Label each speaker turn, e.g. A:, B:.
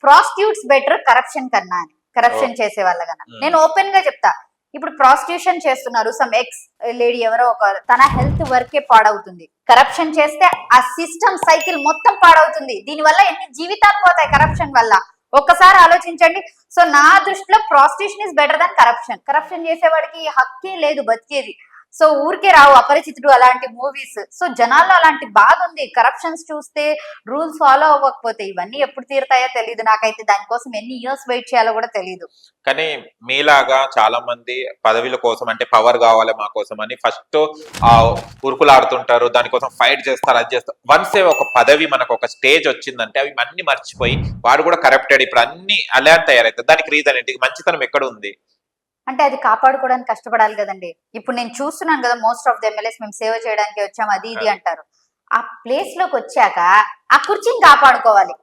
A: Prostitutes better corruption కన్నా అని, corruption చేసే వాళ్ళ కన్నా. నేను ఓపెన్ గా చెప్తా, ఇప్పుడు ప్రాస్టిట్యూషన్ చేస్తున్నారు సమ్ ఎక్స్ లేడీ ఎవరో ఒక, తన హెల్త్ వర్కే పాడవుతుంది. కరప్షన్ చేస్తే ఆ సిస్టమ్ సైకిల్ మొత్తం పాడవుతుంది. దీని వల్ల ఎన్ని జీవితాలు పోతాయి కరప్షన్ వల్ల, ఒక్కసారి ఆలోచించండి. సో నా దృష్టిలో prostitution is better than corruption. Corruption చేసేవాడికి హక్కే లేదు బతికేది. సో ఊరికే రావు అపరిచితుడు అలాంటి మూవీస్. సో జనాల్లో అలాంటి బాధ ఉంది. కరప్షన్స్ చూస్తే, రూల్స్ ఫాలో అవ్వకపోతే ఇవన్నీ ఎప్పుడు తీరుతాయో తెలియదు. నాకైతే దానికోసం ఎన్ని ఇయర్స్ వెయిట్ చేయాలో కూడా తెలియదు.
B: కానీ మీలాగా చాలా మంది పదవిల కోసం, అంటే పవర్ కావాలి మా కోసం అని ఫస్ట్ ఉరుకులాడుతుంటారు, దానికోసం ఫైట్ చేస్తారు, అది చేస్తారు. వన్స్ ఒక పదవి మనకు ఒక స్టేజ్ వచ్చిందంటే అవి అన్ని మర్చిపోయి వాడు కూడా కరప్టెడ్, ఇప్పుడు అన్ని అలా తయారవుతాయి. దానికి రీజన్ ఏంటి? మంచితనం ఎక్కడ ఉంది?
A: అంటే అది కాపాడుకోవడానికి కష్టపడాలి కదండి. ఇప్పుడు నేను చూస్తున్నాను కదా, మోస్ట్ ఆఫ్ ద ఎమ్మెల్యేస్ మేము సేవ చేయడానికి వచ్చాం అది ఇది అంటారు. ఆ ప్లేస్ లోకి వచ్చాక ఆ కుర్చీని కాపాడుకోవాలి.